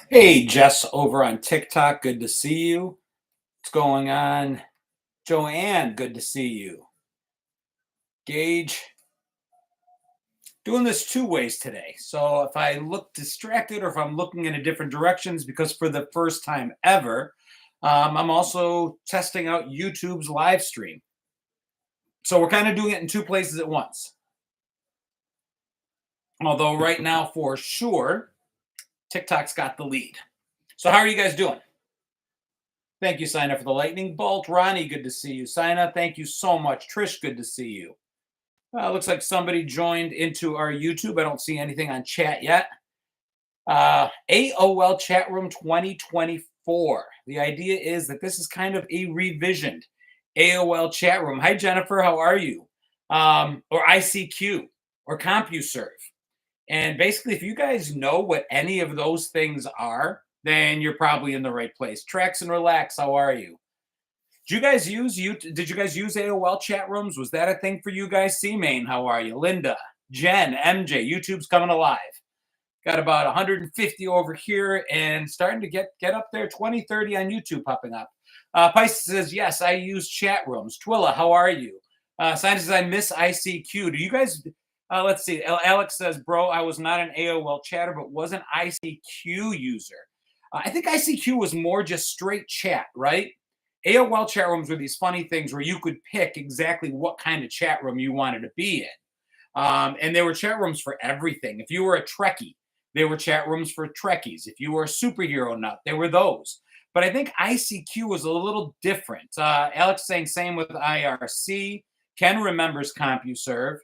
Hey, Jess over on TikTok. Good to see you. What's going on? Joanne, good to see you. Gage, doing this two ways today. So if I look distracted or if I'm looking in a different directions, because for the first time ever, I'm also testing out YouTube's live stream. So we're kind of doing it in two places at once. Although right now, for sure, TikTok's got the lead. So how are you guys doing? Thank you, Sina, for the lightning bolt. Ronnie, good to see you. Sina, thank you so much. Trish, good to see you. Looks like somebody joined into our YouTube. I don't see anything on chat yet. AOL Chatroom 2024. The idea is that this is kind of a revisioned AOL Chatroom. Hi, Jennifer. How are you? Or ICQ or CompuServe. And basically, if you guys know what any of those things are, then you're probably in the right place. Trax and Relax, how are you? Did you guys use AOL chat rooms? Was that a thing for you guys? C Main, how are you? Linda, Jen, MJ, YouTube's coming alive. Got about 150 over here and starting to get up there, 20, 30 on YouTube popping up. Pisces says, yes, I use chat rooms. Twilla, how are you? Science says, I miss ICQ. Do you guys, let's see. Alex says, bro, I was not an AOL chatter, but was an ICQ user. I think ICQ was more just straight chat, right? AOL chat rooms were these funny things where you could pick exactly what kind of chat room you wanted to be in. And there were chat rooms for everything. If you were a Trekkie, there were chat rooms for Trekkies. If you were a superhero nut, there were those. But I think ICQ was a little different. Alex saying same with IRC. Ken remembers CompuServe.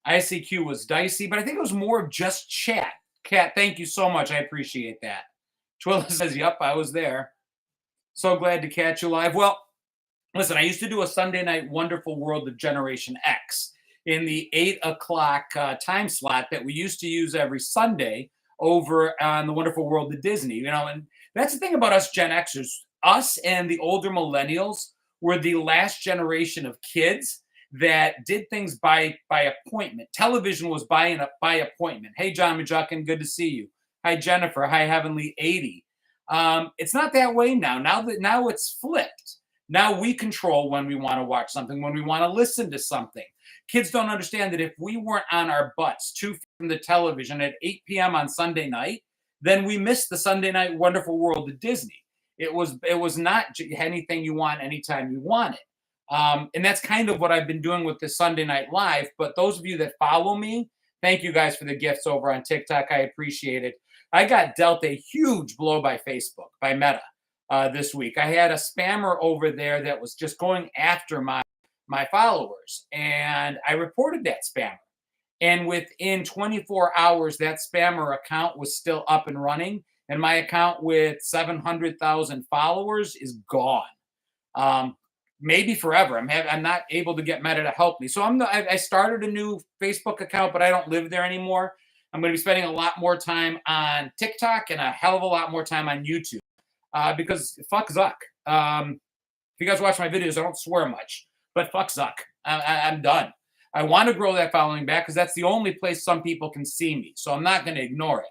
ICQ was dicey, but I think it was more of just chat. Kat, thank you so much. I appreciate that. Twilla says, yep, I was there. So glad to catch you live. Well, listen, I used to do a Sunday night Wonderful World of Generation X in the 8 o'clock time slot that we used to use every Sunday over on the Wonderful World of Disney. And that's the thing about us Gen Xers. Us and the older millennials were the last generation of kids that did things by appointment. Television was by appointment. Hey, John Majukin, good to see you. Hi, Jennifer. Hi, Heavenly 80. It's not that way now. Now it's flipped. Now we control when we want to watch something, when we want to listen to something. Kids don't understand that if we weren't on our butts 2 feet from the television at 8 p.m. on Sunday night, then we missed the Sunday night Wonderful World of Disney. It was not anything you want anytime you want it. And that's kind of what I've been doing with this Sunday Night Live. But those of you that follow me, thank you guys for the gifts over on TikTok. I appreciate it. I got dealt a huge blow by Facebook, by Meta, this week. I had a spammer over there that was just going after my followers, and I reported that spammer. And within 24 hours, that spammer account was still up and running, and my account with 700,000 followers is gone. Maybe forever. I'm not able to get Meta to help me. So I started a new Facebook account, but I don't live there anymore. I'm going to be spending a lot more time on TikTok and a hell of a lot more time on YouTube because fuck Zuck. If you guys watch my videos, I don't swear much, but fuck Zuck. I'm done. I want to grow that following back because that's the only place some people can see me. So I'm not going to ignore it,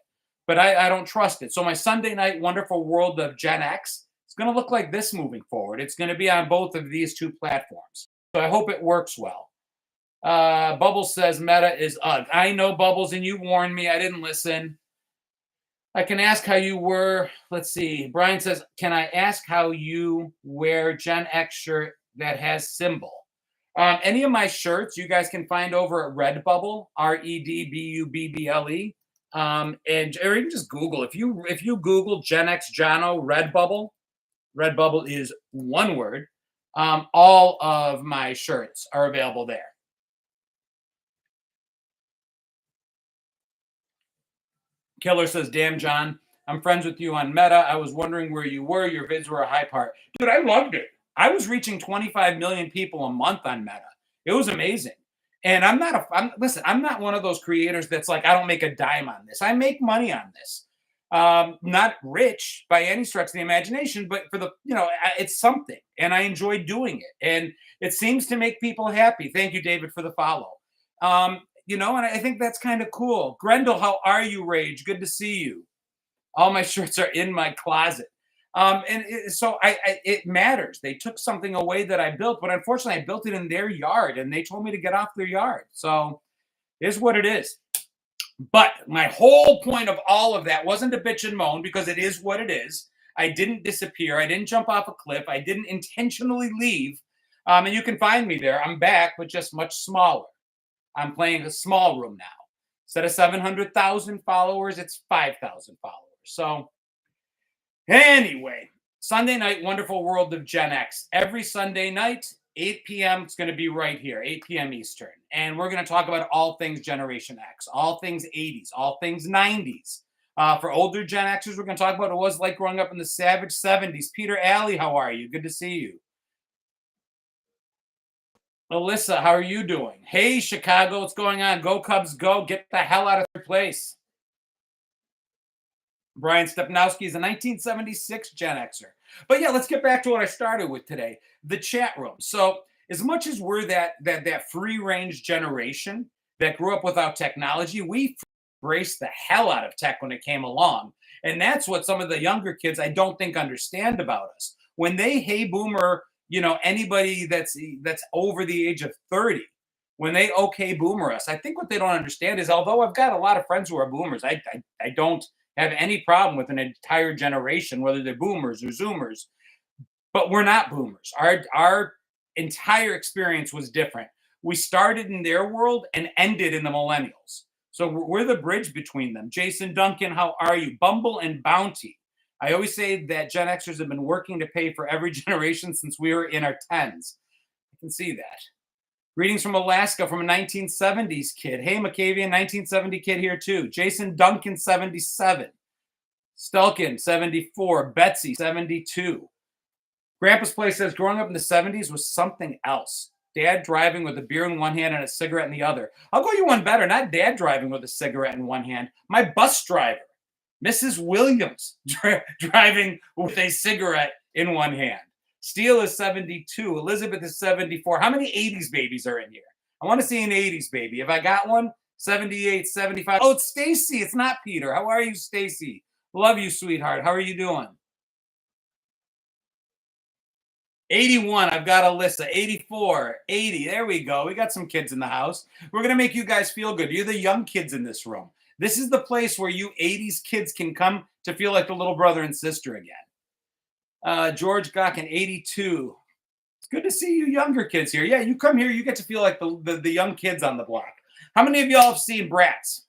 but I don't trust it. So my Sunday night Wonderful World of Gen X is going to look like this moving forward. It's going to be on both of these two platforms. So I hope it works well. Bubbles says Meta is UGG. I know, Bubbles, and you warned me. I didn't listen. I can ask how you were. Let's see. Brian says, can I ask how you wear Gen X shirt that has symbol? Any of my shirts you guys can find over at Redbubble, REDBUBBLE. Or you can just Google. If you Google Gen X Jono Redbubble is one word. All of my shirts are available there. Killer says, damn, John, I'm friends with you on Meta. I was wondering where you were. Your vids were a high part. Dude, I loved it. I was reaching 25 million people a month on Meta. It was amazing. And I'm not one of those creators that's like, I don't make a dime on this. I make money on this. Not rich by any stretch of the imagination, but it's something. And I enjoy doing it. And it seems to make people happy. Thank you, David, for the follow. And I think that's kind of cool. Grendel, how are you, Rage? Good to see you. All my shirts are in my closet. It matters. They took something away that I built, but unfortunately, I built it in their yard, and they told me to get off their yard. So here's what it is. But my whole point of all of that wasn't to bitch and moan, because it is what it is. I didn't disappear. I didn't jump off a cliff. I didn't intentionally leave. And you can find me there. I'm back, but just much smaller. I'm playing a small room now. Instead of 700,000 followers, it's 5,000 followers. So anyway, Sunday night, Wonderful World of Gen X. Every Sunday night, 8 p.m. It's going to be right here, 8 p.m. Eastern. And we're going to talk about all things Generation X, all things 80s, all things 90s. For older Gen Xers, we're going to talk about what it was like growing up in the savage 70s. Peter Alley, how are you? Good to see you. Alyssa, how are you doing? Hey, Chicago, what's going on? Go Cubs, go. Get the hell out of their place. Brian Stepnowski is a 1976 Gen Xer. But yeah, let's get back to what I started with today, the chat room. So as much as we're that free-range generation that grew up without technology, we embraced the hell out of tech when it came along. And that's what some of the younger kids I don't think understand about us. When they hey boomer, anybody that's over the age of 30, when they okay boomer us, I think what they don't understand is, although I've got a lot of friends who are boomers, I don't have any problem with an entire generation, whether they're boomers or zoomers, but we're not boomers. Our entire experience was different. We started in their world and ended in the millennials. So we're the bridge between them. Jason Duncan, how are you? Bumble and Bounty. I always say that Gen Xers have been working to pay for every generation since we were in our 10s. I can see that. Greetings from Alaska from a 1970s kid. Hey, McCavian, 1970 kid here too. Jason Duncan, 77. Stelkin, 74. Betsy, 72. Grandpa's Place says, growing up in the 70s was something else. Dad driving with a beer in one hand and a cigarette in the other. I'll go you one better. Not dad driving with a cigarette in one hand. My bus driver, Mrs. Williams, driving with a cigarette in one hand. Steele is 72. Elizabeth is 74. How many 80s babies are in here? I want to see an 80s baby. If I got one, 78, 75. Oh, it's Stacy. It's not Peter. How are you, Stacy? Love you, sweetheart. How are you doing? 81. I've got Alyssa. 84. 80. There we go. We got some kids in the house. We're going to make you guys feel good. You're the young kids in this room. This is the place where you 80s kids can come to feel like the little brother and sister again. George Gawkin, 82. It's good to see you younger kids here. Yeah, you come here, you get to feel like the young kids on the block. How many of y'all have seen Brats?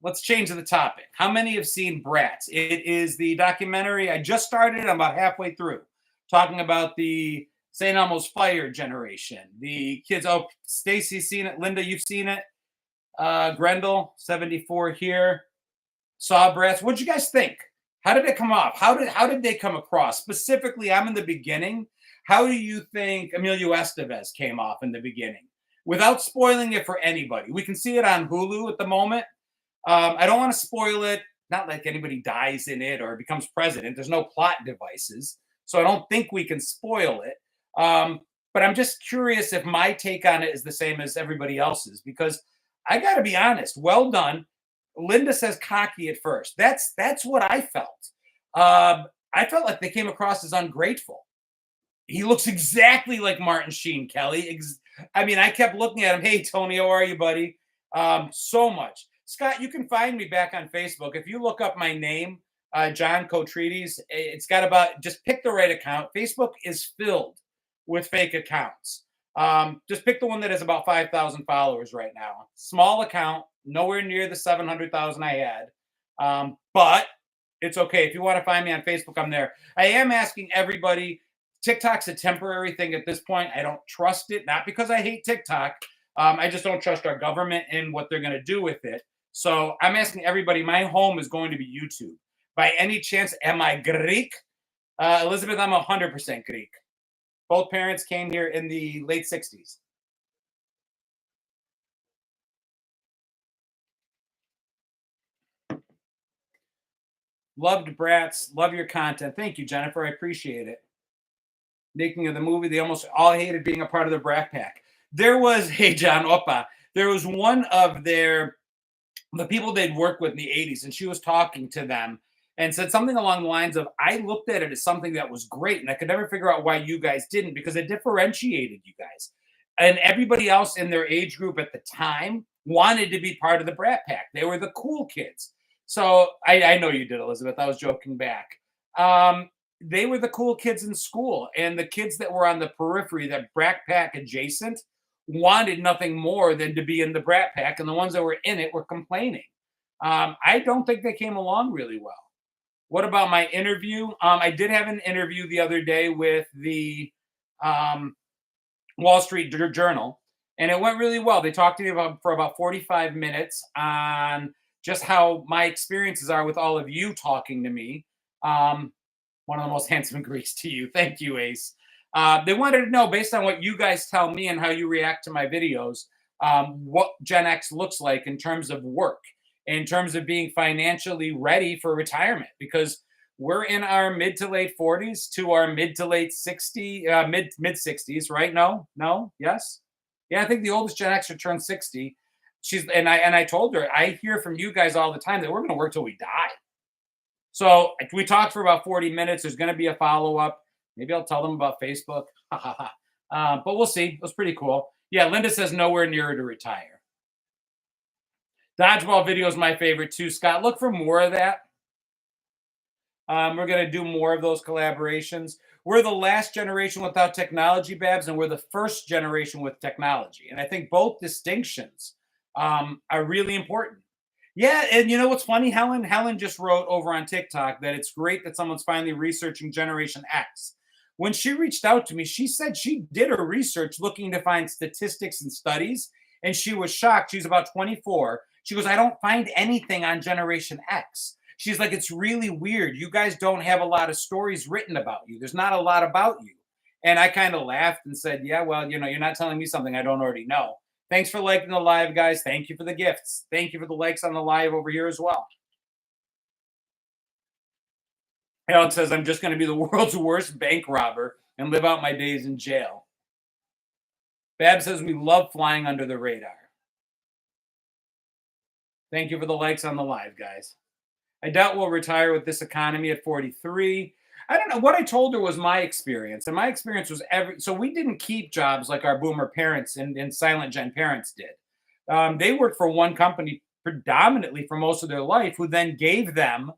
Let's change the topic. How many have seen Brats? It is the documentary. I just started it. I'm about halfway through. Talking about the St. Elmo's Fire generation. The kids, oh, Stacy's seen it. Linda, you've seen it. Grendel, 74 here. Saw Brats. What'd you guys think? How did it come off? How did they come across? Specifically, I'm in the beginning. How do you think Emilio Estevez came off in the beginning? Without spoiling it for anybody. We can see it on Hulu at the moment. I don't want to spoil it. Not like anybody dies in it or becomes president. There's no plot devices. So I don't think we can spoil it. But I'm just curious if my take on it is the same as everybody else's, because I got to be honest. Well done. Linda says cocky at first. That's what I felt. I felt like they came across as ungrateful. He looks exactly like Martin Sheen, Kelly. I kept looking at him. Hey, Tony, how are you, buddy? So much. Scott, you can find me back on Facebook. If you look up my name, John Cotredes, it's got about, just pick the right account. Facebook is filled with fake accounts. Just pick the one that has about 5,000 followers right now. Small account, nowhere near the 700,000 I had. But it's okay. If you want to find me on Facebook, I'm there. I am asking everybody, TikTok's a temporary thing at this point. I don't trust it, not because I hate TikTok. I just don't trust our government and what they're going to do with it. So I'm asking everybody, my home is going to be YouTube. By any chance, am I Greek? Elizabeth, I'm 100% Greek. Both parents came here in the late 60s. Loved Brats. Love your content. Thank you, Jennifer. I appreciate it. Making of the movie, they almost all hated being a part of the Brat Pack. There was, hey, John Oppa, there was one of their the people they'd worked with in the 80s, and she was talking to them and said something along the lines of, I looked at it as something that was great, and I could never figure out why you guys didn't, because it differentiated you guys. And everybody else in their age group at the time wanted to be part of the Brat Pack. They were the cool kids. So I know you did, Elizabeth. I was joking back. They were the cool kids in school, and the kids that were on the periphery, that Brat Pack adjacent, wanted nothing more than to be in the Brat Pack, and the ones that were in it were complaining. I don't think they came along really well. What about my interview? I did have an interview the other day with the um, Wall Street Journal, and it went really well. They talked to me for about 45 minutes on just how my experiences are with all of you talking to me. Um, One of the most handsome Greeks to you. Thank you, Ace. They wanted to know, based on what you guys tell me and how you react to my videos, what Gen X looks like in terms of work, in terms of being financially ready for retirement, because we're in our mid to late 40s to our mid to late 60, mid 60s, right? No, no, yes, yeah. I think the oldest Gen Xer turned 60. I told her, I hear from you guys all the time that we're going to work till we die. So we talked for about 40 minutes. There's going to be a follow up. Maybe I'll tell them about Facebook. But we'll see. It was pretty cool. Yeah, Linda says nowhere near to retire. Dodgeball video is my favorite too, Scott. Look for more of that. We're going to do more of those collaborations. We're the last generation without technology, Babs, and we're the first generation with technology. And I think both distinctions are really important. Yeah, and you know what's funny, Helen? Helen just wrote over on TikTok that it's great that someone's finally researching Generation X. When she reached out to me, she said she did her research looking to find statistics and studies, and she was shocked. She's about 24. She goes, I don't find anything on Generation X. She's like, it's really weird. You guys don't have a lot of stories written about you. There's not a lot about you. And I kind of laughed and said, yeah, well, you're not telling me something I don't already know. Thanks for liking the live, guys. Thank you for the gifts. Thank you for the likes on the live over here as well. Alan says, I'm just going to be the world's worst bank robber and live out my days in jail. Bab says, we love flying under the radar. Thank you for the likes on the live, guys. I doubt we'll retire with this economy at 43. I don't know. What I told her was my experience. And my experience was so we didn't keep jobs like our boomer parents and silent gen parents did. They worked for one company predominantly for most of their life, who then gave them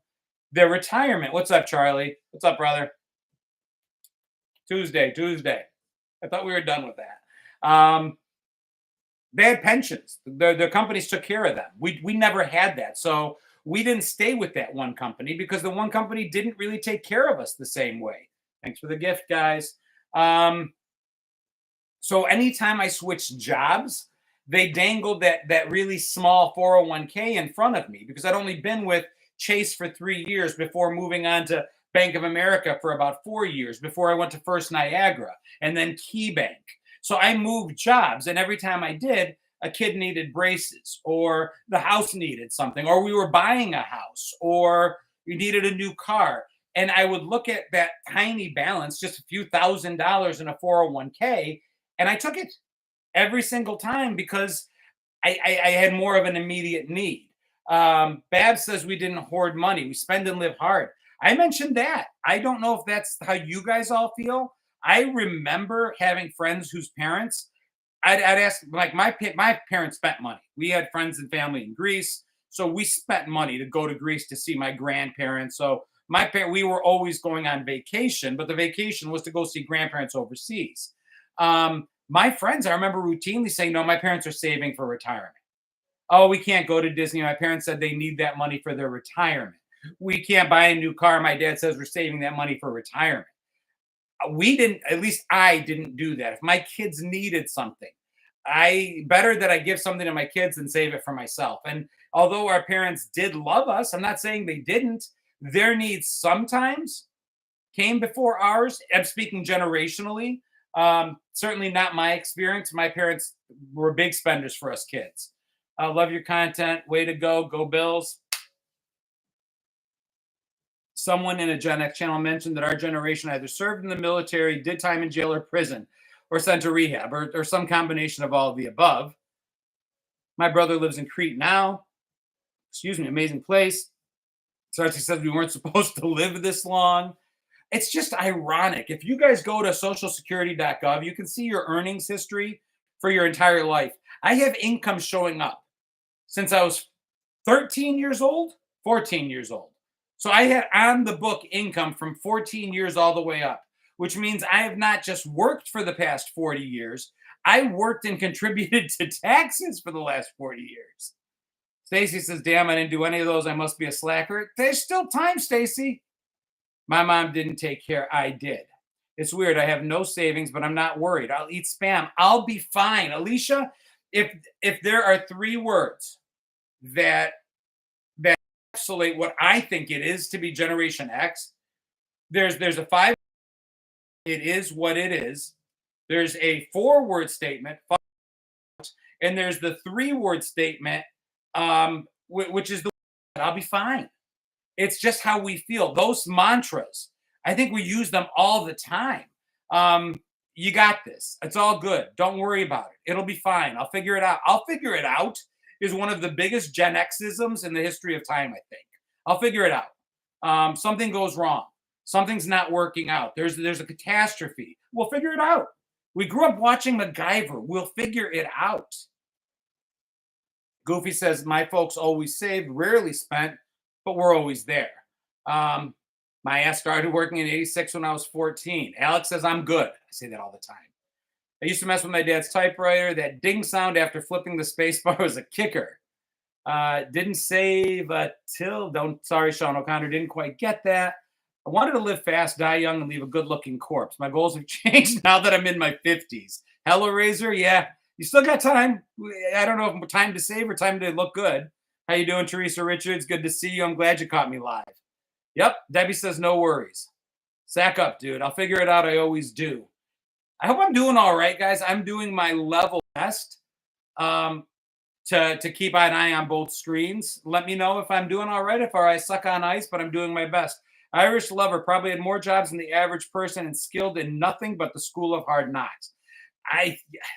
their retirement. What's up, Charlie? What's up, brother? Tuesday. I thought we were done with that. They had pensions. Their companies took care of them. We never had that. So we didn't stay with that one company because the one company didn't really take care of us the same way. Thanks for the gift, guys. So anytime I switched jobs, they dangled that really small 401k in front of me, because I'd only been with Chase for 3 years before moving on to Bank of America for about 4 years before I went to First Niagara and then KeyBank. So I moved jobs, and every time I did, a kid needed braces, or the house needed something, or we were buying a house, or we needed a new car. And I would look at that tiny balance, just a few $1,000s in a 401k, and I took it every single time because I had more of an immediate need. Bab says we didn't hoard money. We spend and live hard. I mentioned that. I don't know if that's how you guys all feel. I remember having friends whose parents, I'd ask, like my parents spent money. We had friends and family in Greece, so we spent money to go to Greece to see my grandparents. So we were always going on vacation, but the vacation was to go see grandparents overseas. My friends, I remember routinely saying, no, my parents are saving for retirement. Oh, we can't go to Disney. My parents said they need that money for their retirement. We can't buy a new car. My dad says we're saving that money for retirement. We didn't, at least I didn't do that. If my kids needed something, better that I give something to my kids than save it for myself. And although our parents did love us, I'm not saying they didn't. Their needs sometimes came before ours. I'm speaking generationally. Certainly not my experience. My parents were big spenders for us kids. I love your content. Way to go. Go Bills. Someone in a Gen X channel mentioned that our generation either served in the military, did time in jail or prison, or sent to rehab, or some combination of all of the above. My brother lives in Crete now. Excuse me, amazing place. Sarsi says we weren't supposed to live this long. It's just ironic. If you guys go to socialsecurity.gov, you can see your earnings history for your entire life. I have income showing up since I was 13 years old, 14 years old. So I had on the book income from 14 years all the way up, which means I have not just worked for the past 40 years, I worked and contributed to taxes for the last 40 years. Stacy says, damn, I didn't do any of those. I must be a slacker. There's still time, Stacy. My mom didn't take care. I did. It's weird. I have no savings, but I'm not worried. I'll eat spam. I'll be fine. Alicia, if there are three words that encapsulate what I think it is to be Generation X, there's a five. It is what it is. There's a 4-word statement, and there's the 3-word statement, which is the I'll be fine. It's just how we feel. Those mantras, I think we use them all the time. You got this. It's all good. Don't worry about it. It'll be fine. I'll figure it out. I'll figure it out is one of the biggest Gen Xisms in the history of time, I think. I'll figure it out. Something goes wrong. Something's not working out. There's a catastrophe. We'll figure it out. We grew up watching MacGyver. We'll figure it out. Goofy says, my folks always saved, rarely spent, but we're always there. My ass started working in 86 when I was 14. Alex says, I'm good. I say that all the time. I used to mess with my dad's typewriter. That ding sound after flipping the space bar was a kicker. Didn't save till, sorry, Sean O'Connor, didn't quite get that. I wanted to live fast, die young, and leave a good-looking corpse. My goals have changed now that I'm in my 50s. Hello, Razor. Yeah, you still got time. I don't know if time to save or time to look good. How you doing, Teresa Richards? Good to see you. I'm glad you caught me live. Yep, Debbie says no worries. Sack up, dude. I'll figure it out. I always do. I hope I'm doing all right, guys. I'm doing my level best to keep an eye on both screens. Let me know if I'm doing all right, if I suck on ice, but I'm doing my best. Irish Lover probably had more jobs than the average person and skilled in nothing but the school of hard knocks.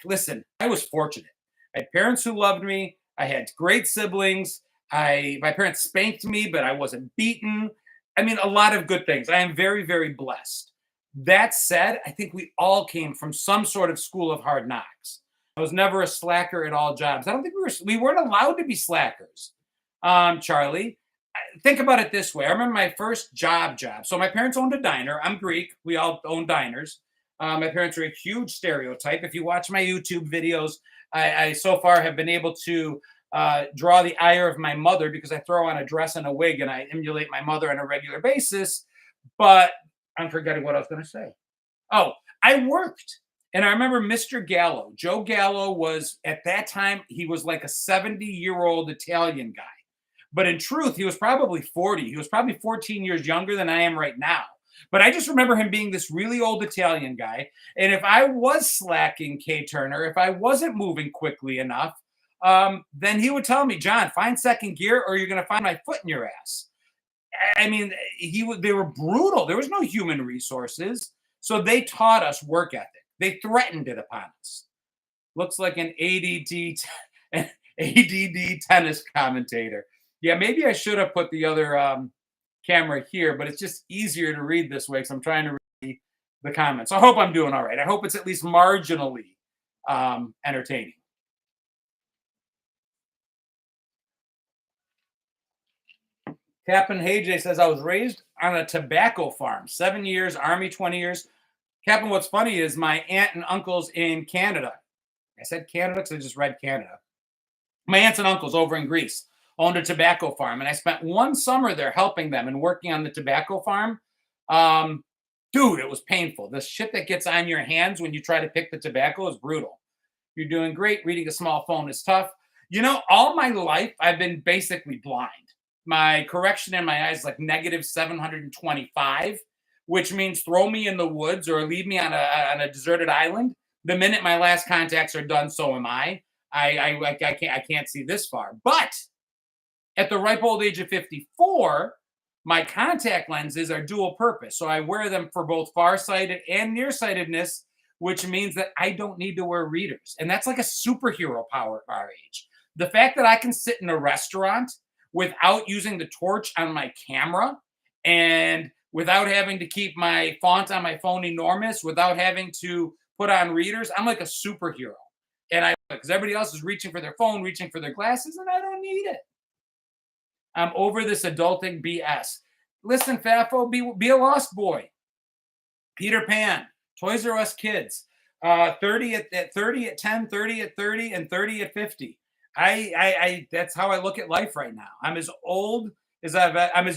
Listen, I was fortunate. I had parents who loved me. I had great siblings. My parents spanked me, but I wasn't beaten. I mean, a lot of good things. I am very, very blessed. That said, I think we all came from some sort of school of hard knocks. I was never a slacker at all jobs. I don't think we weren't allowed to be slackers. Charlie, think about it this way. I remember my first job. So my parents owned a diner. I'm Greek. We all own diners. My parents are a huge stereotype. If you watch my YouTube videos, I so far have been able to draw the ire of my mother because I throw on a dress and a wig and I emulate my mother on a regular basis. But I'm forgetting what I was going to say. Oh, I worked. And I remember Mr. Gallo. Joe Gallo was, at that time, he was like a 70-year-old Italian guy. But in truth, he was probably 40. He was probably 14 years younger than I am right now. But I just remember him being this really old Italian guy. And if I was slacking, Kay Turner, if I wasn't moving quickly enough, then he would tell me, John, find second gear or you're going to find my foot in your ass. I mean, they were brutal. There was no human resources. So they taught us work ethic. They threatened it upon us. Looks like an ADD tennis commentator. Yeah, maybe I should have put the other camera here, but it's just easier to read this way because I'm trying to read the comments. So I hope I'm doing all right. I hope it's at least marginally entertaining. Captain Hayjay says, I was raised on a tobacco farm, 7 years, Army 20 years. Captain, what's funny is my aunt and uncles in Canada. I said Canada because I just read Canada. My aunts and uncles over in Greece owned a tobacco farm, and I spent one summer there helping them and working on the tobacco farm. Dude, it was painful. The shit that gets on your hands when you try to pick the tobacco is brutal. You're doing great. Reading a small phone is tough. You know, all my life, I've been basically blind. My correction in my eyes is like negative 725, which means throw me in the woods or leave me on a deserted island. The minute my last contacts are done, so am I. I can't see this far. But at the ripe old age of 54, my contact lenses are dual purpose. So I wear them for both farsighted and nearsightedness, which means that I don't need to wear readers. And that's like a superhero power at our age. The fact that I can sit in a restaurant without using the torch on my camera and without having to keep my font on my phone enormous, without having to put on readers. I'm like a superhero. And because everybody else is reaching for their phone, reaching for their glasses, and I don't need it. I'm over this adulting BS. Listen, Fafo, be a lost boy. Peter Pan, Toys R Us kids, 30 at 30 at 10, 30 at 30, and 30 at 50. I that's how I look at life right now. I'm as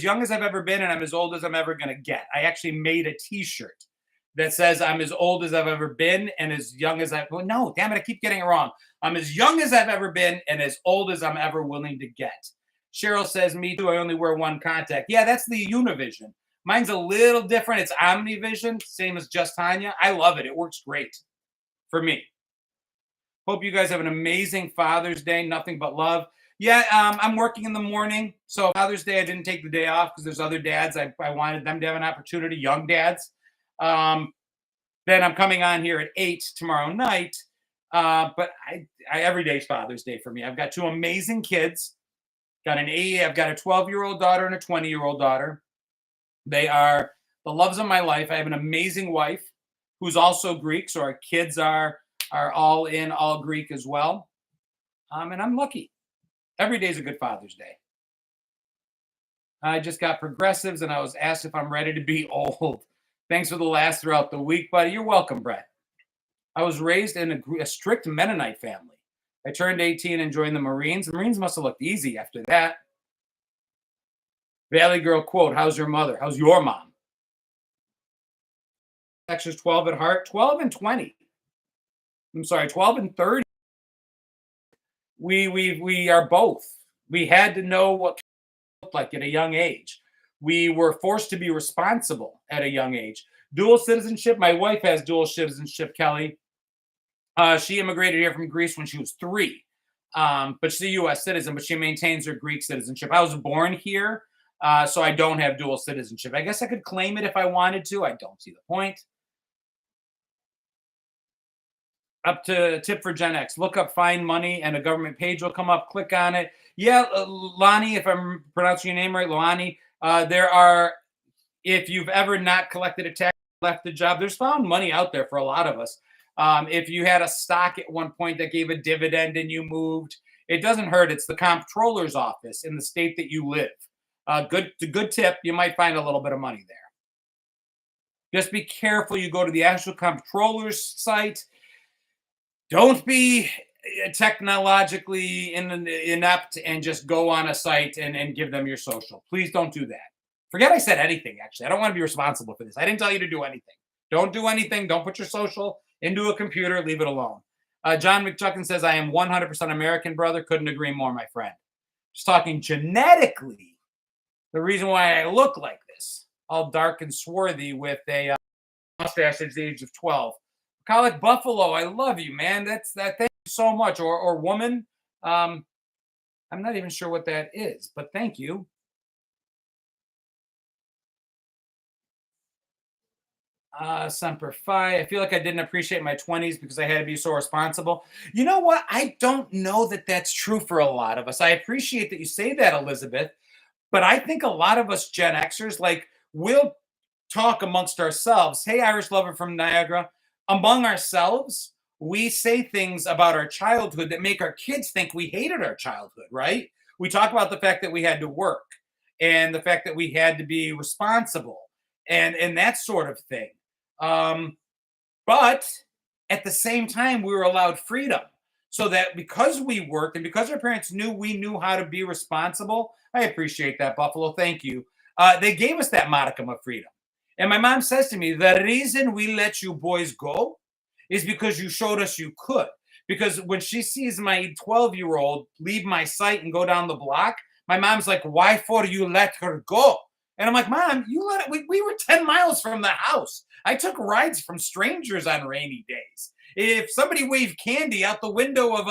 young as I've ever been, and I'm as old as I'm ever gonna get. I actually made a T-shirt that says I'm as old as I've ever been and as young as well, no, damn it, I keep getting it wrong. I'm as young as I've ever been and as old as I'm ever willing to get. Cheryl says, me too, I only wear one contact. Yeah, that's the Univision. Mine's a little different. It's Omnivision, same as Just Tanya. I love it. It works great for me. Hope you guys have an amazing Father's Day. Nothing but love. Yeah, I'm working in the morning. So Father's Day, I didn't take the day off because there's other dads. I wanted them to have an opportunity, young dads. Then I'm coming on here at 8 tomorrow night. But I every day's Father's Day for me. I've got two amazing kids. I've got a 12-year-old daughter and a 20-year-old daughter. They are the loves of my life. I have an amazing wife who's also Greek. So our kids are all Greek as well. And I'm lucky. Every day is a good Father's Day. I just got progressives and I was asked if I'm ready to be old. Thanks for the laughs throughout the week, buddy. You're welcome, Brett. I was raised in a strict Mennonite family. I turned 18 and joined the Marines. The Marines must have looked easy after that. Valley Girl quote, how's your mother? How's your mom? Texas 12 at heart, 12 and 20. I'm sorry, 12 and 30. We are both. We had to know what it looked like at a young age. We were forced to be responsible at a young age. Dual citizenship. My wife has dual citizenship, Kelly. She immigrated here from Greece when she was 3. But she's a U.S. citizen, but she maintains her Greek citizenship. I was born here, so I don't have dual citizenship. I guess I could claim it if I wanted to. I don't see the point. Up to tip for Gen X. Look up Find Money and a government page will come up. Click on it. Yeah, Lonnie, if I'm pronouncing your name right, Lonnie, if you've ever not collected a tax, left the job, there's found money out there for a lot of us. If you had a stock at one point that gave a dividend and you moved, it doesn't hurt. It's the comptroller's office in the state that you live. Good tip. You might find a little bit of money there. Just be careful. You go to the actual comptroller's site. Don't be technologically inept and just go on a site and give them your social. Please don't do that. Forget I said anything, actually. I don't want to be responsible for this. I didn't tell you to do anything. Don't do anything. Don't put your social into a computer. Leave it alone. John McChucken says, I am 100% American, brother. Couldn't agree more, my friend. Just talking genetically, the reason why I look like this, all dark and swarthy with a mustache at the age of 12. Colic Buffalo, I love you, man. Thank you so much. Or woman. I'm not even sure what that is, but thank you. Semper Fi. I feel like I didn't appreciate my 20s because I had to be so responsible. You know what? I don't know that that's true for a lot of us. I appreciate that you say that, Elizabeth, but I think a lot of us Gen Xers, like, we'll talk amongst ourselves. Hey, Irish lover from Niagara. Among ourselves, we say things about our childhood that make our kids think we hated our childhood, right? We talk about the fact that we had to work and the fact that we had to be responsible and that sort of thing. But at the same time, we were allowed freedom. So that because we worked and because our parents knew we knew how to be responsible, I appreciate that, Buffalo. Thank you. They gave us that modicum of freedom. And my mom says to me, the reason we let you boys go is because you showed us you could. Because when she sees my 12-year-old leave my site and go down the block, my mom's like, why for you let her go? And I'm like, Mom, you let it. We were 10 miles from the house. I took rides from strangers on rainy days. If somebody waved candy out the window of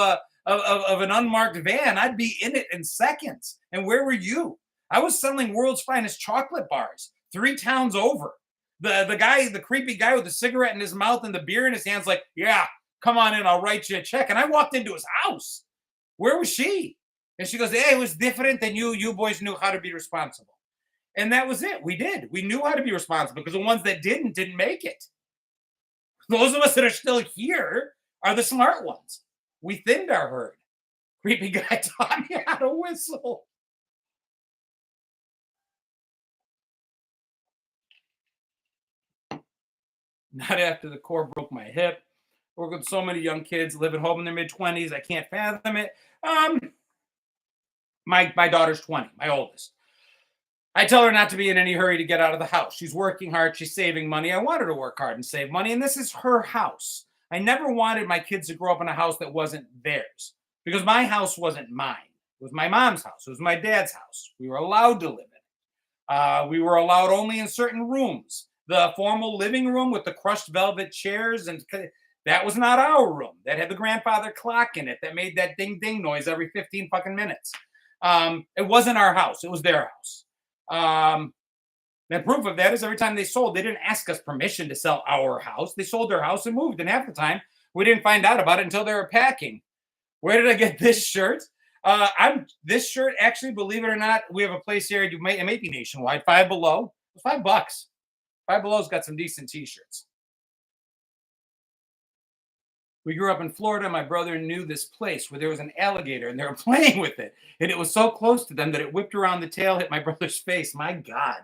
an unmarked van, I'd be in it in seconds. And where were you? I was selling world's finest chocolate bars 3 towns over. The creepy guy with the cigarette in his mouth and the beer in his hands, like, yeah, come on in, I'll write you a check. And I walked into his house. Where was she? And she goes, hey, it was different, and you boys knew how to be responsible. And that was it. We did. We knew how to be responsible because the ones that didn't make it. Those of us that are still here are the smart ones. We thinned our herd. Creepy guy taught me how to whistle. Not after the core broke my hip. Work with so many young kids, live at home in their mid-20s. I can't fathom it. My daughter's 20, my oldest. I tell her not to be in any hurry to get out of the house. She's working hard. She's saving money. I want her to work hard and save money. And this is her house. I never wanted my kids to grow up in a house that wasn't theirs because my house wasn't mine. It was my mom's house. It was my dad's house. We were allowed to live in it. We were allowed only in certain rooms. The formal living room with the crushed velvet chairs, and that was not our room. That had the grandfather clock in it that made that ding ding noise every 15 fucking minutes. It wasn't our house. It was their house. And proof of that is every time they sold, they didn't ask us permission to sell our house. They sold their house and moved. And half the time, we didn't find out about it until they were packing. Where did I get this shirt? This shirt, actually, believe it or not, we have a place here. It may be nationwide. Five Below. It was $5. Five Below's got some decent t-shirts. We grew up in Florida. My brother knew this place where there was an alligator and they were playing with it. And it was so close to them that it whipped around the tail, hit my brother's face. My God.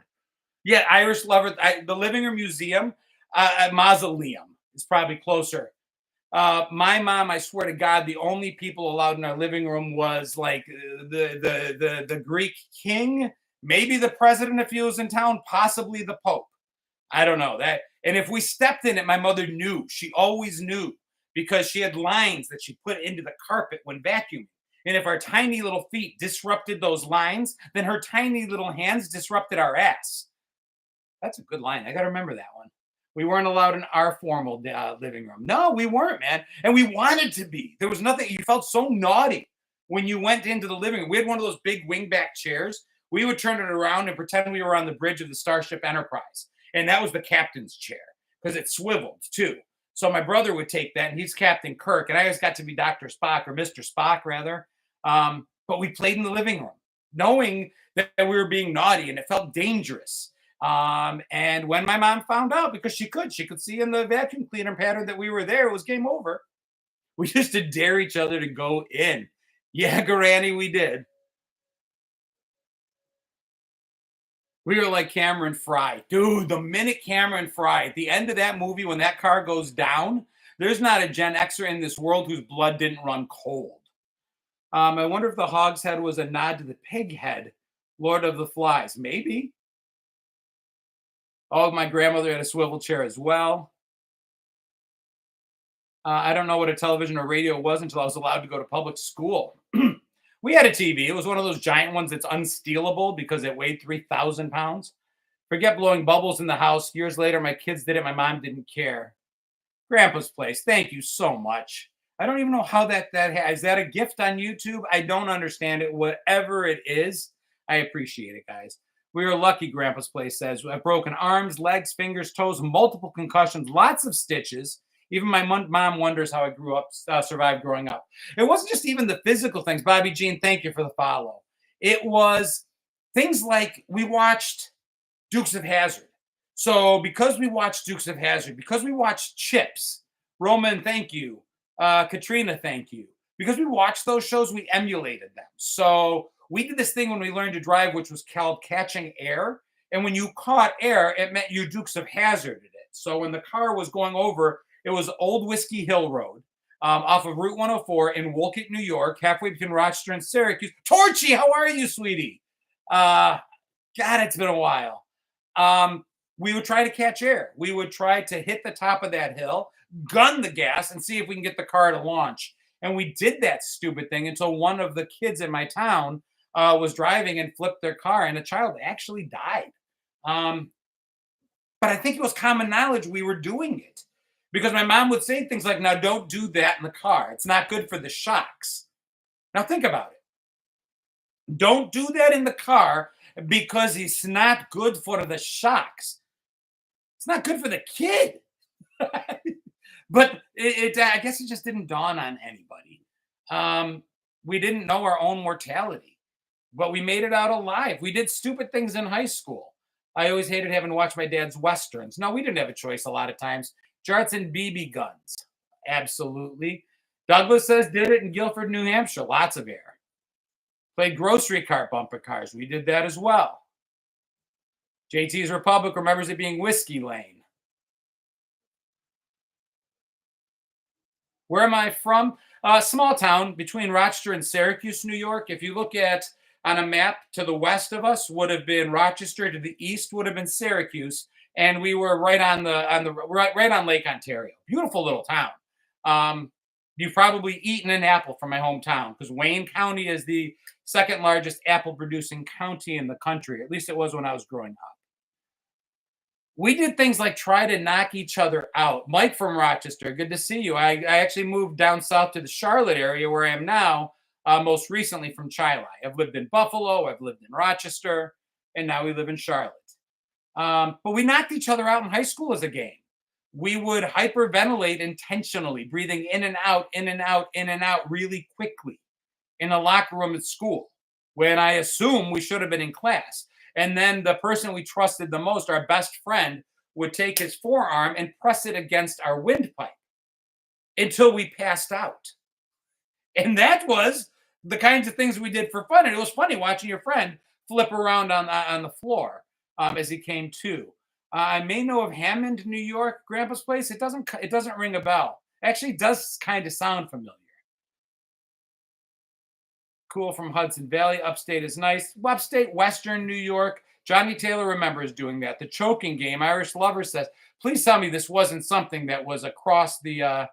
Yeah, Irish lover. The Living Room Museum, Mausoleum is probably closer. My mom, I swear to God, the only people allowed in our living room was like the Greek king, maybe the president if he was in town, possibly the Pope. I don't know that. And if we stepped in it, my mother knew. She always knew because she had lines that she put into the carpet when vacuuming. And if our tiny little feet disrupted those lines, then her tiny little hands disrupted our ass. That's a good line. I got to remember that one. We weren't allowed in our formal living room. No, we weren't, man. And we wanted to be. There was nothing. You felt so naughty when you went into the living room. We had one of those big wingback chairs. We would turn it around and pretend we were on the bridge of the Starship Enterprise. And that was the captain's chair because it swiveled too. So my brother would take that, and he's Captain Kirk, and I always got to be Dr. Spock or Mr. Spock rather. But we played in the living room, knowing that we were being naughty, and it felt dangerous. And when my mom found out, because she could see in the vacuum cleaner pattern that we were there, it was game over. We used to dare each other to go in. Yeah, Granny, we did. We were like Cameron Fry. Dude, the minute Cameron Fry, at the end of that movie, when that car goes down, there's not a Gen Xer in this world whose blood didn't run cold. I wonder if the hog's head was a nod to the pig head, Lord of the Flies. Maybe. Oh, my grandmother had a swivel chair as well. I don't know what a television or radio was until I was allowed to go to public school. We had a TV. It was one of those giant ones that's unstealable because it weighed 3,000 pounds. Forget blowing bubbles in the house. Years later, my kids did it. My mom didn't care. Grandpa's Place. Thank you so much. I don't even know how is that a gift on YouTube? I don't understand it. Whatever it is, I appreciate it, guys. We were lucky, Grandpa's Place says. We have broken arms, legs, fingers, toes, multiple concussions, lots of stitches. Even my mom wonders how I survived growing up. It wasn't just even the physical things. Bobby Jean, thank you for the follow. It was things like we watched Dukes of Hazzard. So because we watched Dukes of Hazzard, because we watched Chips, Roman, thank you. Katrina, thank you. Because we watched those shows, we emulated them. So we did this thing when we learned to drive, which was called catching air. And when you caught air, it meant you Dukes of Hazzarded it. So when the car was going over, it was Old Whiskey Hill Road off of Route 104 in Wolcott, New York, halfway between Rochester and Syracuse. Torchy, how are you, sweetie? God, it's been a while. We would try to catch air. We would try to hit the top of that hill, gun the gas, and see if we can get the car to launch. And we did that stupid thing until one of the kids in my town was driving and flipped their car, and a child actually died. But I think it was common knowledge we were doing it. Because my mom would say things like, now don't do that in the car. It's not good for the shocks. Now think about it. Don't do that in the car because it's not good for the shocks. It's not good for the kid. But I guess it just didn't dawn on anybody. We didn't know our own mortality, but we made it out alive. We did stupid things in high school. I always hated having to watch my dad's Westerns. No, we didn't have a choice a lot of times. Jarts and BB guns. Absolutely. Douglas says did it in Guilford, New Hampshire. Lots of air. Played grocery cart bumper cars. We did that as well. JT's Republic remembers it being Whiskey Lane. Where am I from? Small town between Rochester and Syracuse, New York. If you look at on a map, to the west of us would have been Rochester, to the east would have been Syracuse, and we were right on right on Lake Ontario. Beautiful little town. You've probably eaten an apple from my hometown because Wayne County is the second largest apple producing county in the country. At least it was when I was growing up. We did things like try to knock each other out. Mike from Rochester, good to see you. I actually moved down south to the Charlotte area where I am now, most recently from Chili. I've lived in Buffalo, I've lived in Rochester, and now we live in Charlotte. But we knocked each other out in high school as a game. We would hyperventilate intentionally, breathing in and out, in and out, in and out really quickly in a locker room at school when I assume we should have been in class. And then the person we trusted the most, our best friend, would take his forearm and press it against our windpipe until we passed out. And that was the kinds of things we did for fun. And it was funny watching your friend flip around on the floor as he came to. I may know of Hammond, New York, Grandpa's place. It doesn't ring a bell. Actually, it does kind of sound familiar. Cool from Hudson Valley. Upstate is nice. Upstate, Western New York. Johnny Taylor remembers doing that. The choking game. Irish Lover says, please tell me this wasn't something that was across the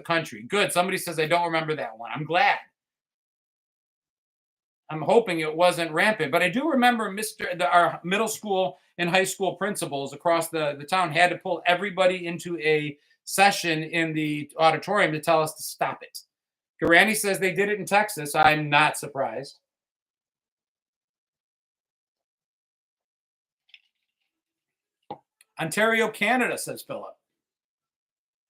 country. Good. Somebody says I don't remember that one. I'm glad. I'm hoping it wasn't rampant, but I do remember our middle school and high school principals across the town had to pull everybody into a session in the auditorium to tell us to stop it. Garani says they did it in Texas. I'm not surprised. Ontario, Canada, says Philip.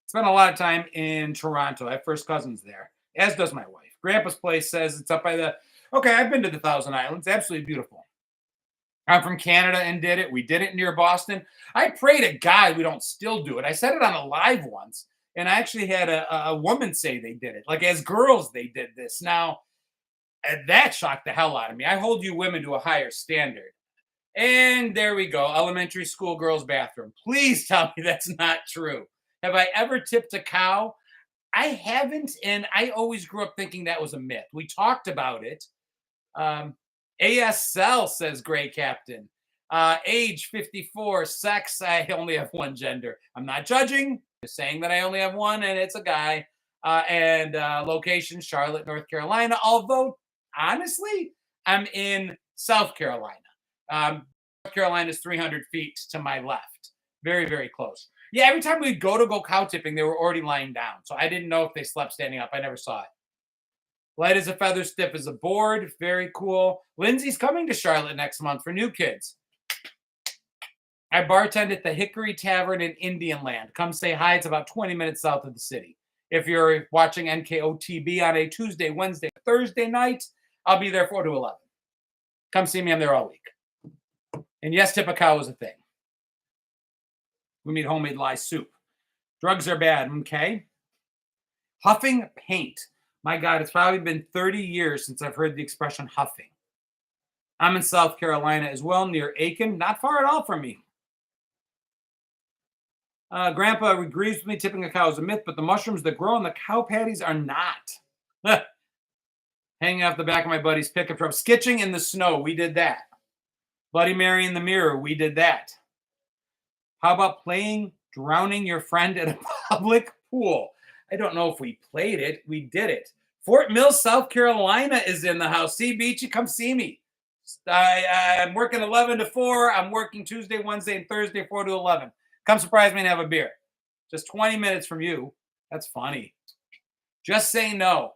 Spent a lot of time in Toronto. I have first cousins there, as does my wife. Grandpa's place says it's up by the... Okay, I've been to the Thousand Islands. Absolutely beautiful. I'm from Canada and did it. We did it near Boston. I pray to God we don't still do it. I said it on a live once. And I actually had a woman say they did it. Like as girls, they did this. Now, that shocked the hell out of me. I hold you women to a higher standard. And there we go. Elementary school girls' bathroom. Please tell me that's not true. Have I ever tipped a cow? I haven't. And I always grew up thinking that was a myth. We talked about it. ASL says Gray Captain. Age 54. Sex, I only have one gender. I'm not judging. Saying that I only have one and it's a guy, and location Charlotte, North Carolina, although honestly I'm in South Carolina. North Carolina is 300 feet to my left, very, very close. Yeah, every time we'd go cow tipping they were already lying down, so I didn't know if they slept standing up. I never saw it. Light as a feather, stiff as a board. Very cool. Lindsay's coming to Charlotte next month for New Kids. I bartend at the Hickory Tavern in Indian Land. Come say hi. It's about 20 minutes south of the city. If you're watching NKOTB on a Tuesday, Wednesday, Thursday night, I'll be there 4 to 11. Come see me. I'm there all week. And yes, tip a cow is a thing. We made homemade lye soup. Drugs are bad. Okay. Huffing paint. My God, it's probably been 30 years since I've heard the expression huffing. I'm in South Carolina as well, near Aiken. Not far at all from me. Grandpa agrees with me, tipping a cow is a myth, but the mushrooms that grow on the cow patties are not. Hanging off the back of my buddy's pickup truck. Skitching in the snow, we did that. Bloody Mary in the mirror, we did that. How about playing drowning your friend at a public pool? I don't know if we played it. We did it. Fort Mill, South Carolina is in the house. See, Beachy, come see me. I'm working 11 to 4. I'm working Tuesday, Wednesday, and Thursday, 4 to 11. Come surprise me and have a beer. Just 20 minutes from you. That's funny. Just say no.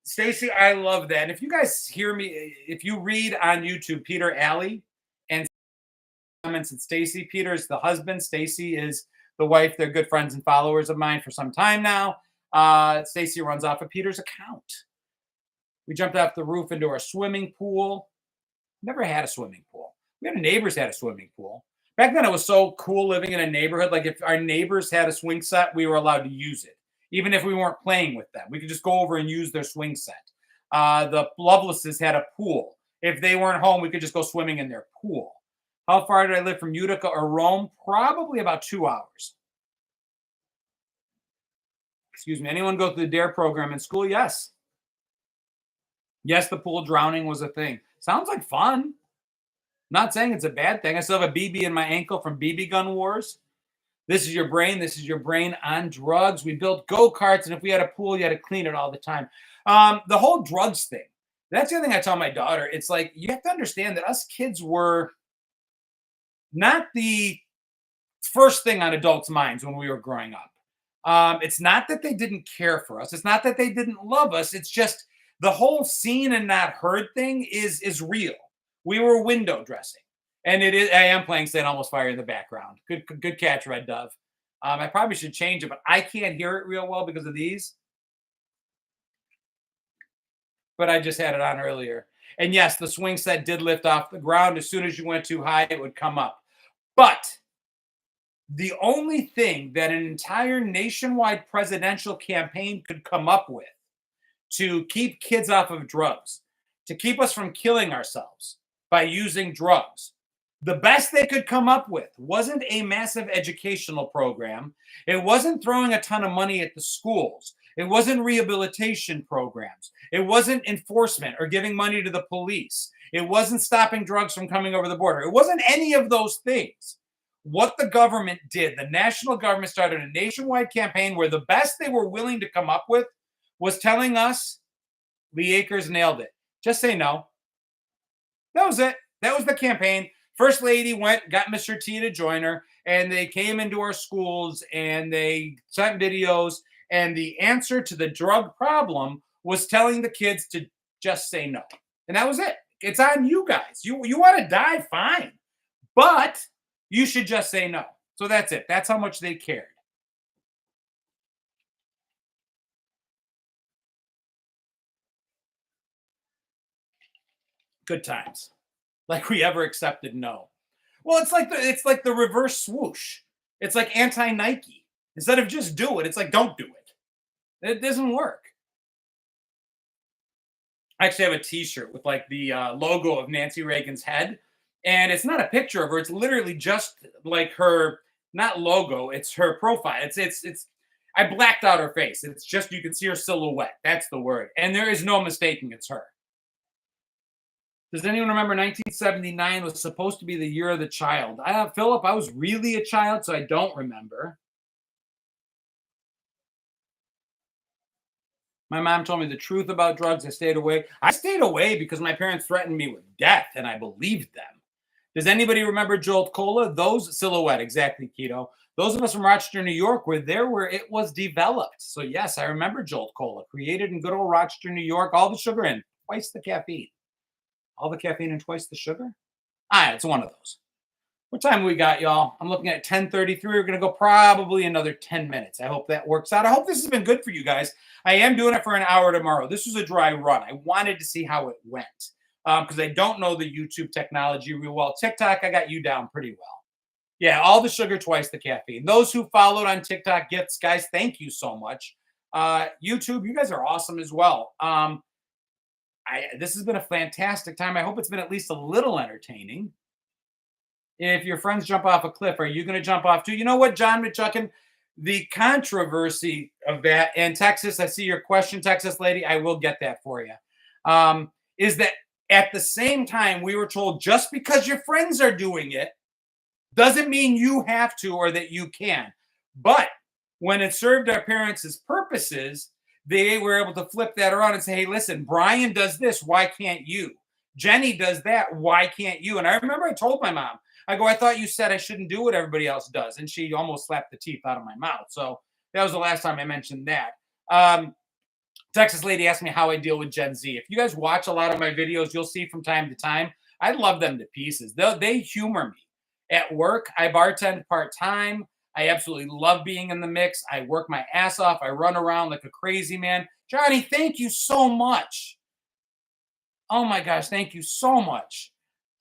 Stacy, I love that. And if you guys hear me, if you read on YouTube, Peter Alley and comments and Stacy, Peter is the husband. Stacy is the wife. They're good friends and followers of mine for some time now. Stacy runs off of Peter's account. We jumped off the roof into our swimming pool. Never had a swimming pool. We had neighbors had a swimming pool. Back then, it was so cool living in a neighborhood. Like if our neighbors had a swing set, we were allowed to use it, even if we weren't playing with them. We could just go over and use their swing set. The Lovelaces had a pool. If they weren't home, we could just go swimming in their pool. How far did I live from Utica or Rome? Probably about 2 hours. Excuse me. Anyone go through the DARE program in school? Yes. Yes, the pool drowning was a thing. Sounds like fun. Not saying it's a bad thing. I still have a BB in my ankle from BB gun wars. This is your brain. This is your brain on drugs. We built go-karts, and if we had a pool, you had to clean it all the time. The whole drugs thing. That's the other thing I tell my daughter. It's like you have to understand that us kids were not the first thing on adults' minds when we were growing up. It's not that they didn't care for us. It's not that they didn't love us. It's just the whole seen and not heard thing is real. We were window dressing, and it is. I am playing "St. Almost Fire" in the background. Good catch, Red Dove. I probably should change it, but I can't hear it real well because of these. But I just had it on earlier. And yes, the swing set did lift off the ground. As soon as you went too high, it would come up. But the only thing that an entire nationwide presidential campaign could come up with to keep kids off of drugs, to keep us from killing ourselves by using drugs, the best they could come up with wasn't a massive educational program. It wasn't throwing a ton of money at the schools. It wasn't rehabilitation programs. It wasn't enforcement or giving money to the police. It wasn't stopping drugs from coming over the border. It wasn't any of those things. What the government did, the national government started a nationwide campaign where the best they were willing to come up with was telling us, Lee Akers nailed it. Just say no. That was it. That was the campaign. First lady went, got Mr. T to join her, and they came into our schools and they sent videos. And the answer to the drug problem was telling the kids to just say no. And that was it. It's on you guys. You want to die, fine. But you should just say no. So that's it. That's how much they cared. Good times. Like we ever accepted no. Well, it's like the reverse swoosh. It's like anti-Nike. Instead of just do it, it's like don't do it. It doesn't work. I actually have a T-shirt with like the logo of Nancy Reagan's head, and it's not a picture of her. It's literally just like her, not logo. It's her profile. It's. I blacked out her face. It's just you can see her silhouette. That's the word, and there is no mistaking it's her. Does anyone remember 1979 was supposed to be the year of the child? Philip, I was really a child, so I don't remember. My mom told me the truth about drugs. I stayed away. I stayed away because my parents threatened me with death, and I believed them. Does anybody remember Jolt Cola? Those silhouette, exactly, Keto. Those of us from Rochester, New York, were there where it was developed. So yes, I remember Jolt Cola, created in good old Rochester, New York. All the sugar in, twice the caffeine. All the caffeine and twice the sugar. It's one of those. What time we got, y'all? I'm looking at 10:33. We're going to go probably another 10 minutes. I hope that works out. I hope this has been good for you guys. I am doing it for an hour tomorrow. This was a dry run. I wanted to see how it went because I don't know the YouTube technology real well. TikTok, I got you down pretty well. Yeah, all the sugar, twice the caffeine. Those who followed on TikTok gifts, guys, thank you so much. YouTube, you guys are awesome as well. This has been a fantastic time. I hope it's been at least a little entertaining. If your friends jump off a cliff, are you going to jump off too? You know what, John McChucken? The controversy of that, and Texas, I see your question, Texas lady. I will get that for you. Is that at the same time, we were told just because your friends are doing it doesn't mean you have to or that you can. But when it served our parents' purposes, they were able to flip that around and say, hey, listen, Brian does this. Why can't you? Jenny does that. Why can't you? And I remember I told my mom, I thought you said I shouldn't do what everybody else does. And she almost slapped the teeth out of my mouth. So that was the last time I mentioned that. Texas lady asked me how I deal with Gen Z. If you guys watch a lot of my videos, you'll see from time to time, I love them to pieces. They humor me. At work, I bartend part-time. I absolutely love being in the mix. I work my ass off. I run around like a crazy man. Johnny, thank you so much. Oh my gosh, thank you so much.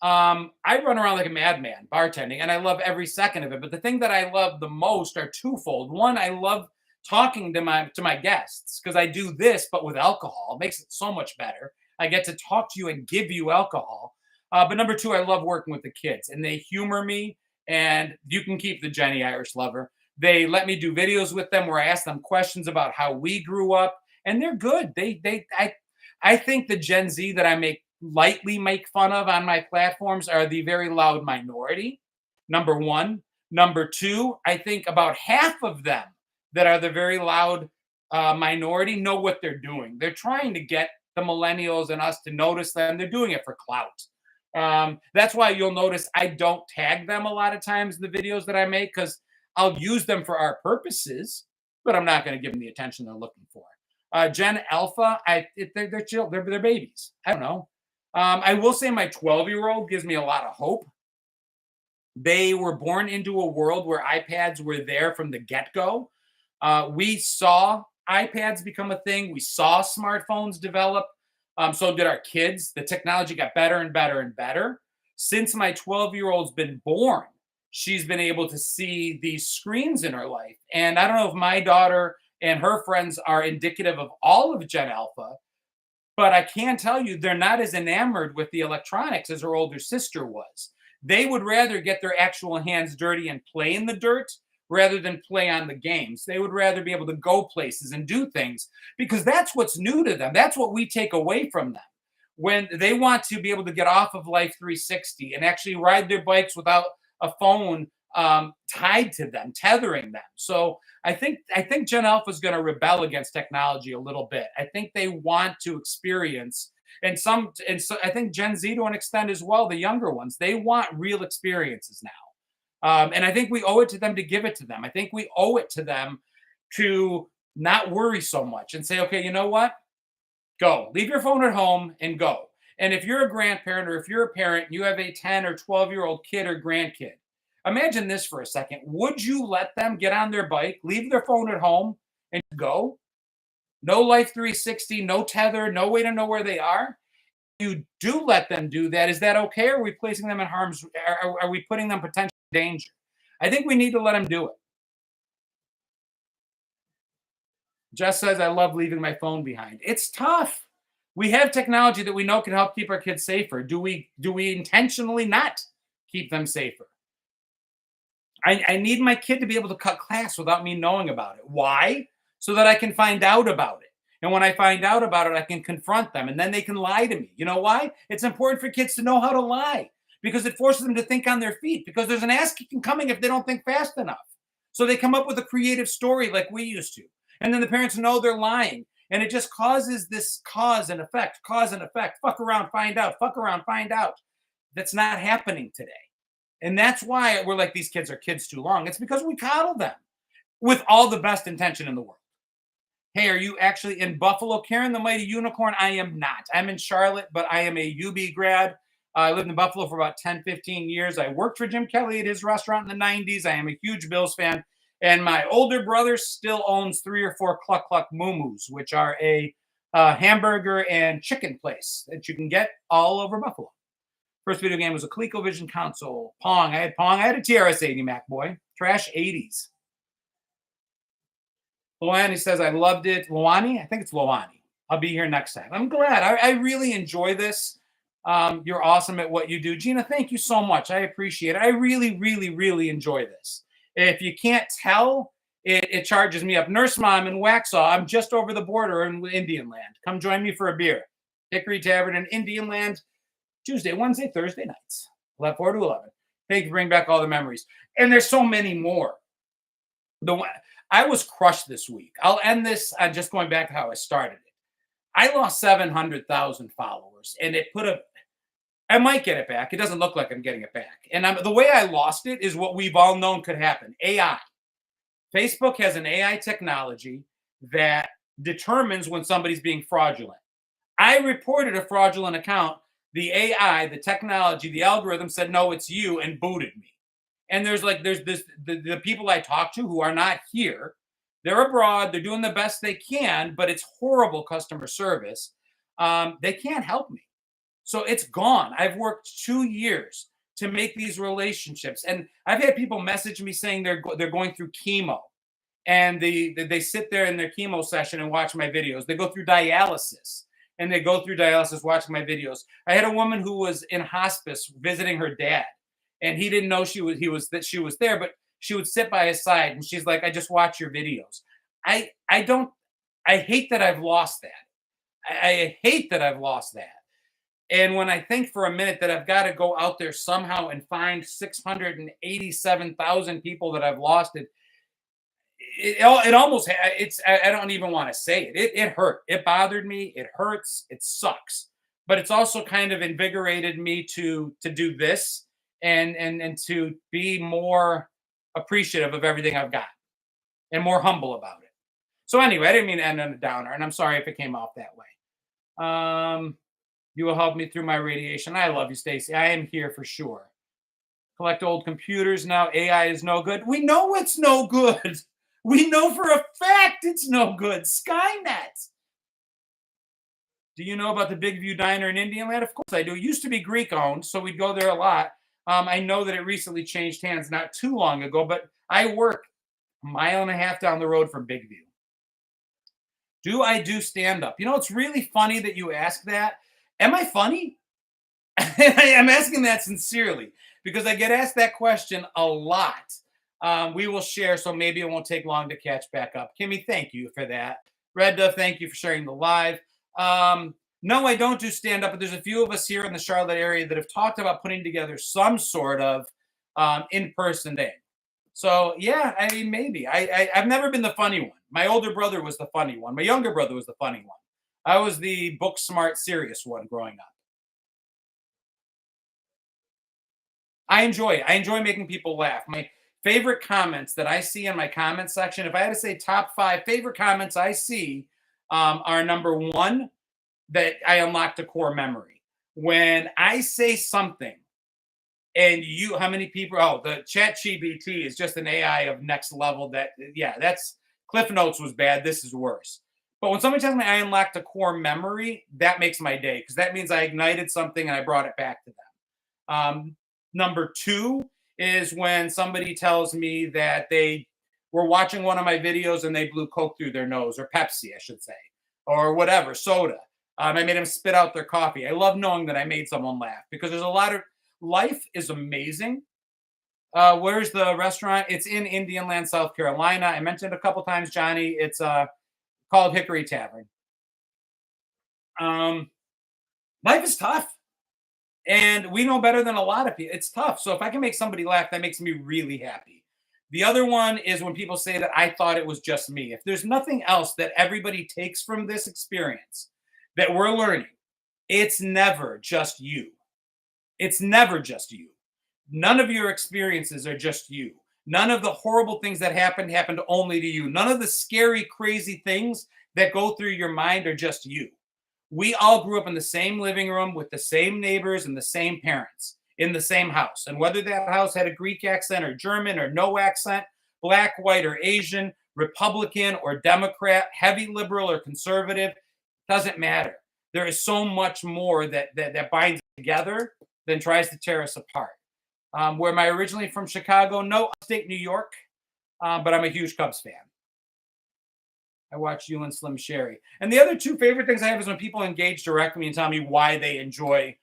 I run around like a madman bartending, and I love every second of it. But the thing that I love the most are twofold. One, I love talking to my guests because I do this, but with alcohol. It makes it so much better. I get to talk to you and give you alcohol. But number two, I love working with the kids, and they humor me. And you can keep the Jenny Irish Lover. They let me do videos with them where I ask them questions about how we grew up, and they're good. I think the Gen Z that I lightly make fun of on my platforms are the very loud minority. Number one. Number two, I think about half of them that are the very loud minority know what they're doing. They're trying to get the millennials and us to notice them. They're doing it for clout. That's why you'll notice I don't tag them a lot of times in the videos that I make because I'll use them for our purposes, but I'm not going to give them the attention they're looking for. Gen Alpha, they're babies. I don't know. I will say my 12-year-old gives me a lot of hope. They were born into a world where iPads were there from the get-go. We saw iPads become a thing. We saw smartphones develop. So did our kids. The technology got better and better and better. Since my 12-year-old's been born, she's been able to see these screens in her life. And I don't know if my daughter and her friends are indicative of all of Gen Alpha, but I can tell you they're not as enamored with the electronics as her older sister was. They would rather get their actual hands dirty and play in the dirt rather than play on the games. They would rather be able to go places and do things because that's what's new to them. That's what we take away from them. When they want to be able to get off of Life 360 and actually ride their bikes without a phone tied to them, tethering them. So I think Gen Alpha is going to rebel against technology a little bit. I think they want to experience, and so I think Gen Z to an extent as well. The younger ones, they want real experiences now, and I think we owe it to them to give it to them. I think we owe it to them to not worry so much and say, okay, you know what? Go. Leave your phone at home and go. And if you're a grandparent or if you're a parent, you have a 10 or 12-year-old kid or grandkid. Imagine this for a second. Would you let them get on their bike, leave their phone at home, and go? No Life 360, no tether, no way to know where they are. You do let them do that. Is that okay? Or are we placing them in harm's? Are we putting them potential danger? I think we need to let them do it. Jess says, I love leaving my phone behind. It's tough. We have technology that we know can help keep our kids safer. Do we intentionally not keep them safer? I need my kid to be able to cut class without me knowing about it. Why? So that I can find out about it. And when I find out about it, I can confront them and then they can lie to me. You know why? It's important for kids to know how to lie because it forces them to think on their feet because there's an ass kicking coming if they don't think fast enough. So they come up with a creative story like we used to. And then the parents know they're lying. And it just causes this cause and effect. Fuck around, find out, fuck around, find out. That's not happening today. And that's why we're like, these kids are kids too long. It's because we coddle them with all the best intention in the world. Hey, are you actually in Buffalo? Karen the Mighty Unicorn? I am not. I'm in Charlotte, but I am a UB grad. I lived in Buffalo for about 10, 15 years. I worked for Jim Kelly at his restaurant in the 90s. I am a huge Bills fan. And my older brother still owns 3 or 4 Cluck Cluck Moo-Moos, which are a hamburger and chicken place that you can get all over Buffalo. First video game was a ColecoVision console. Pong. I had Pong. I had a TRS-80 Mac boy. Trash 80s. Loani says, I loved it. Loani? I think it's Loani. I'll be here next time. I'm glad. I really enjoy this. You're awesome at what you do. Gina, thank you so much. I appreciate it. I really, really, really enjoy this. If you can't tell, it charges me up. Nurse Mom in Waxhaw. I'm just over the border in Indian Land. Come join me for a beer. Hickory Tavern in Indian Land. Tuesday, Wednesday, Thursday nights. 4 to 11. Thank you for bringing back all the memories. And there's so many more. I was crushed this week. I'll end this just going back to how I started it. I lost 700,000 followers, and I might get it back. It doesn't look like I'm getting it back. And the way I lost it is what we've all known could happen. AI. Facebook has an AI technology that determines when somebody's being fraudulent. I reported a fraudulent account. The AI, the technology, the algorithm said, no, it's you, and booted me. And there's the people I talk to who are not here. They're abroad. They're doing the best they can, but it's horrible customer service. They can't help me. So it's gone. I've worked 2 years to make these relationships, and I've had people message me saying they're going through chemo, and they sit there in their chemo session and watch my videos. They go through dialysis, and they go through dialysis watching my videos. I had a woman who was in hospice visiting her dad, and he didn't know she was there, but she would sit by his side, and she's like, "I just watch your videos." I don't. I hate that I've lost that. I hate that I've lost that. And when I think for a minute that I've got to go out there somehow and find 687,000 people that I've lost it almost it's I don't even want to say it. It hurt. It bothered me. It hurts. It sucks. But it's also kind of invigorated me to do this and to be more appreciative of everything I've got and more humble about it. So anyway, I didn't mean to end on a downer, and I'm sorry if it came off that way. You will help me through my radiation. I love you, Stacy. I am here for sure. Collect old computers now. AI is no good. We know it's no good. We know for a fact it's no good. Skynet. Do you know about the Big View Diner in Indian Land? Of course I do. It used to be Greek owned, so we'd go there a lot. I know that it recently changed hands not too long ago, but I work a mile and a half down the road from Big View. Do I do stand up? You know, it's really funny that you ask that. Am I funny? I'm asking that sincerely because I get asked that question a lot. We will share, so maybe it won't take long to catch back up. Kimmy, thank you for that. Red Dove, thank you for sharing the live. No, I don't do stand up, but there's a few of us here in the Charlotte area that have talked about putting together some sort of in-person thing. So yeah, I mean, maybe. I've never been the funny one. My older brother was the funny one. My younger brother was the funny one. I was the book smart, serious one growing up. I enjoy it. I enjoy making people laugh. My favorite comments that I see in my comment section, if I had to say top 5 favorite comments I see, are number one, that I unlocked a core memory. When I say something and how many people, oh, the chat GBT is just an AI of next level yeah, that's Cliff Notes was bad. This is worse. But when somebody tells me I unlocked a core memory, that makes my day because that means I ignited something and I brought it back to them. Number two is when somebody tells me that they were watching one of my videos and they blew Coke through their nose, or Pepsi, I should say, or whatever, soda. I made them spit out their coffee. I love knowing that I made someone laugh because there's a lot of life is amazing. Where's the restaurant? It's in Indian Land, South Carolina. I mentioned a couple times, Johnny. It's called Hickory Tavern. Life is tough. And we know better than a lot of people. It's tough. So if I can make somebody laugh, that makes me really happy. The other one is when people say that I thought it was just me. If there's nothing else that everybody takes from this experience that we're learning, it's never just you. It's never just you. None of your experiences are just you. None of the horrible things that happened only to you. None of the scary, crazy things that go through your mind are just you. We all grew up in the same living room with the same neighbors and the same parents in the same house. And whether that house had a Greek accent or German or no accent, black, white, or Asian, Republican or Democrat, heavy liberal or conservative, doesn't matter. There is so much more that binds together than tries to tear us apart. Where am I originally from? Chicago? No, upstate New York, but I'm a huge Cubs fan. I watch you and Slim Sherry. And the other two favorite things I have is when people engage directly and tell me why they enjoy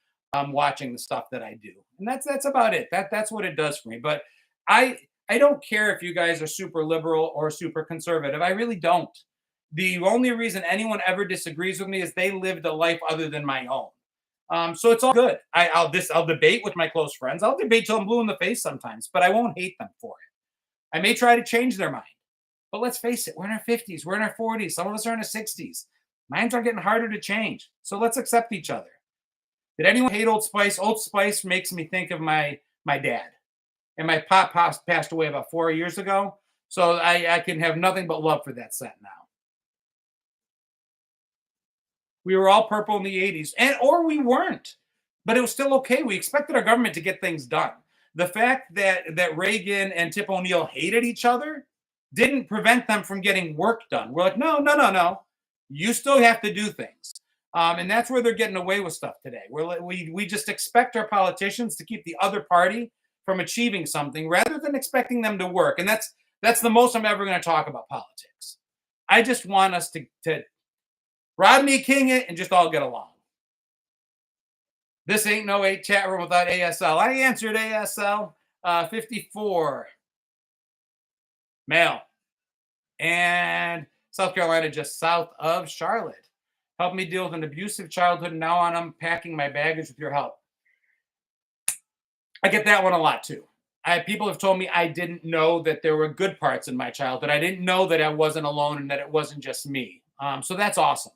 watching the stuff that I do. And that's about it. That's what it does for me. But I don't care if you guys are super liberal or super conservative. I really don't. The only reason anyone ever disagrees with me is they lived a life other than my own. So it's all good. I'll debate with my close friends. I'll debate till I'm blue in the face sometimes, but I won't hate them for it. I may try to change their mind. But let's face it, we're in our 50s, we're in our 40s, some of us are in our 60s. Minds are getting harder to change. So let's accept each other. Did anyone hate Old Spice? Old Spice makes me think of my dad. And my pop passed away about 4 years ago. So I can have nothing but love for that scent now. We were all purple in the 80s, or we weren't. But it was still okay. We expected our government to get things done. The fact that Reagan and Tip O'Neill hated each other didn't prevent them from getting work done. We're like, no. You still have to do things. And that's where they're getting away with stuff today. We just expect our politicians to keep the other party from achieving something rather than expecting them to work. And that's the most I'm ever going to talk about politics. I just want us to Rodney King it and just all get along. This ain't no 8 chat room without ASL. I answered ASL 54 male and South Carolina, just south of Charlotte. Helped me deal with an abusive childhood, and now I'm unpacking my baggage with your help. I get that one a lot too. People have told me I didn't know that there were good parts in my childhood. I didn't know that I wasn't alone and that it wasn't just me. So that's awesome.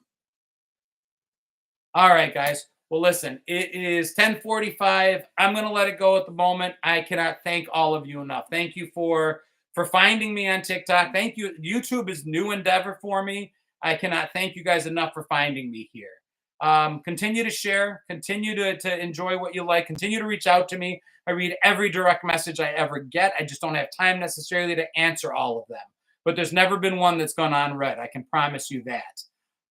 All right, guys. Well, listen, it is 10:45. I'm going to let it go at the moment. I cannot thank all of you enough. Thank you for finding me on TikTok. Thank you. YouTube is new endeavor for me. I cannot thank you guys enough for finding me here. Continue to share. Continue to enjoy what you like. Continue to reach out to me. I read every direct message I ever get. I just don't have time necessarily to answer all of them. But there's never been one that's gone unread. I can promise you that.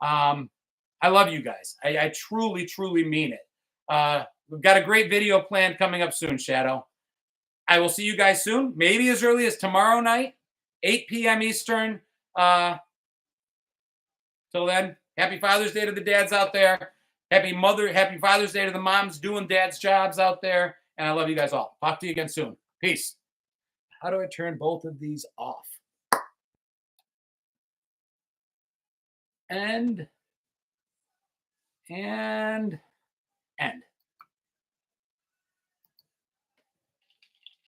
I love you guys. I truly, truly mean it. We've got a great video planned coming up soon, Shadow. I will see you guys soon, maybe as early as tomorrow night, 8 p.m. Eastern. Till then, happy Father's Day to the dads out there. Happy Father's Day to the moms doing dad's jobs out there. And I love you guys all. Talk to you again soon. Peace. How do I turn both of these off? End. And end.